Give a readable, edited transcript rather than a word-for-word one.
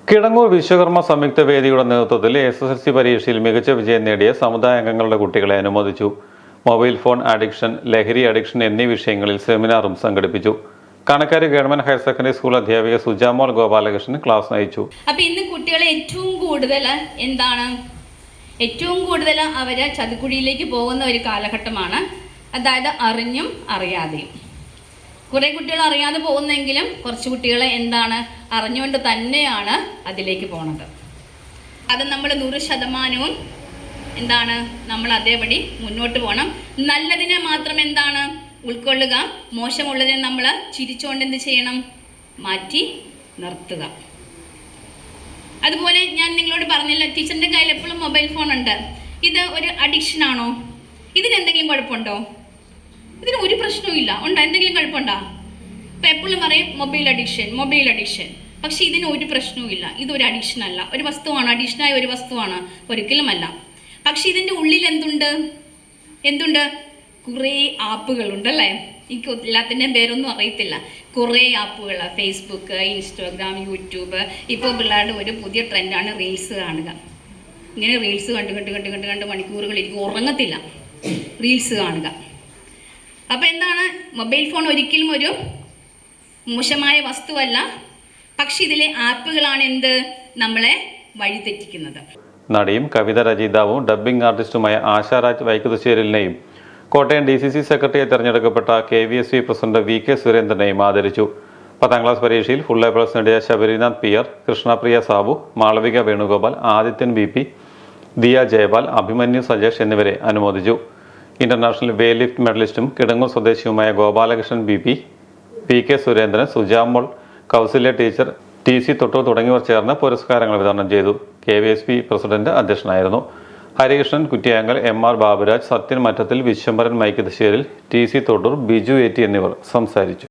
കിടങ്ങൂർ വിശ്വകർമ്മ സംയുക്ത വേദിയുടെ നേതൃത്വത്തിൽ SSLC പരീക്ഷയിൽ മികച്ച വിജയം നേടിയ സമുദായ അംഗങ്ങളുടെ കുട്ടികളെ അനുമോദിച്ചു. മൊബൈൽ ഫോൺ അഡിക്ഷൻ, ലഹരി അഡിക്ഷൻ എന്നീ വിഷയങ്ങളിൽ സെമിനാറും സംഘടിപ്പിച്ചു. Kanakkari government higher secondary school അധ്യാപിക സുജാമോൾ ഗോപാലകൃഷ്ണൻ ക്ലാസ് നയിച്ചു. അപ്പൊ ഇന്ന് കുട്ടികളെ ഏറ്റവും കൂടുതൽ അവര് ചതിക്കുഴിയിലേക്ക് പോകുന്ന ഒരു കാലഘട്ടമാണ്. അതായത് അറിഞ്ഞും അറിയാതെയും. കുറെ കുട്ടികൾ അറിയാതെ പോകുന്നെങ്കിലും കുറച്ച് കുട്ടികളെ അറിഞ്ഞുകൊണ്ട് തന്നെയാണ് അതിലേക്ക് പോണത്. അത് നമ്മൾ 100% നമ്മൾ അതേപടി മുന്നോട്ട് പോകണം. നല്ലതിനെ മാത്രം ഉൾക്കൊള്ളുക, മോശമുള്ളതിനെ നമ്മൾ ചിരിച്ചുകൊണ്ട് എന്ത് ചെയ്യണം, മാറ്റി നിർത്തുക. അതുപോലെ ഞാൻ നിങ്ങളോട് പറഞ്ഞില്ല, ടീച്ചറിന്റെ കയ്യിൽ എപ്പോഴും മൊബൈൽ ഫോൺ ഉണ്ട്. ഇത് ഒരു അഡിക്ഷൻ ആണോ? ഇതിനെന്തെങ്കിലും കുഴപ്പമുണ്ടോ? ഇതിന് ഒരു പ്രശ്നവും ഇല്ല. ഉണ്ടോ? എന്തെങ്കിലും കുഴപ്പമുണ്ടോ? ഇപ്പം എപ്പോഴും പറയും മൊബൈൽ അഡിക്ഷൻ. പക്ഷെ ഇതിന് ഒരു പ്രശ്നവും ഇല്ല. ഇതൊരു അഡിക്ഷൻ അല്ല. ഒരു വസ്തുവാണ്, അഡിക്ഷനായ ഒരു വസ്തുവാണ്, ഒരിക്കലുമല്ല. പക്ഷെ ഇതിൻ്റെ ഉള്ളിൽ എന്തുണ്ട്? കുറേ ആപ്പുകളുണ്ടല്ലേ. എനിക്ക് എല്ലാത്തിൻ്റെയും പേരൊന്നും അറിയത്തില്ല. കുറേ ആപ്പുകൾ, ഫേസ്ബുക്ക്, ഇൻസ്റ്റാഗ്രാം, യൂട്യൂബ്. ഇപ്പോൾ പിള്ളേരുടെ ഒരു പുതിയ ട്രെൻഡാണ് റീൽസ് കാണുക. ഇങ്ങനെ റീൽസ് കണ്ട് മണിക്കൂറുകളിരിക്കും, ഉറങ്ങത്തില്ല, റീൽസ് കാണുക. അപ്പോൾ മൊബൈൽ ഫോൺ ഒരിക്കലും ഒരു മോശമായ വസ്തുവല്ല. പക്ഷെ ഇതിലെ ആപ്പുകളാണ് നമ്മളെ വഴിതെറ്റിക്കുന്നത്. നടിയും കവിത രചയിതാവും ഡബ്ബിംഗ് ആർട്ടിസ്റ്റുമായ ആശാരാജ് വൈക്കുതശ്ശേരിലിനെയും കോട്ടയം DCC സെക്രട്ടറിയായി തെരഞ്ഞെടുക്കപ്പെട്ട KVSV പ്രസിഡന്റ് VK സുരേന്ദ്രനെയും ആദരിച്ചു. 10ാം ക്ലാസ് പരീക്ഷയിൽ ഫുൾ A+ നേടിയ ശബരിനാഥ് PR, കൃഷ്ണപ്രിയ സാബു, മാളവിക വേണുഗോപാൽ, ആദിത്യൻ BP, ദിയ ജയപാൽ, അഭിമന്യു സജേഷ് എന്നിവരെ അനുമോദിച്ചു. ഇന്റർനാഷണൽ വെയ്റ്റ് ലിഫ്റ്റ് മെഡലിസ്റ്റും കിടങ്ങൂർ സ്വദേശിയുമായ Gopalakrishnan BP, PK Surendran, Sujamol, Kausalya teacher, TC തൊട്ടു തുടങ്ങിയവർ ചേർന്ന് പുരസ്കാരങ്ങൾ വിതരണം ചെയ്തു. KVSV പ്രസിഡന്റ് അധ്യക്ഷനായിരുന്നു. Harikrishnan Kuttiyankal, MR Baburaj, Sathyan Mattathil, Vishwambharan മൈക്കത്തശ്ശേരിൽ, TC തൊട്ടൂർ, Biju AT എന്നിവർ സംസാരിച്ചു.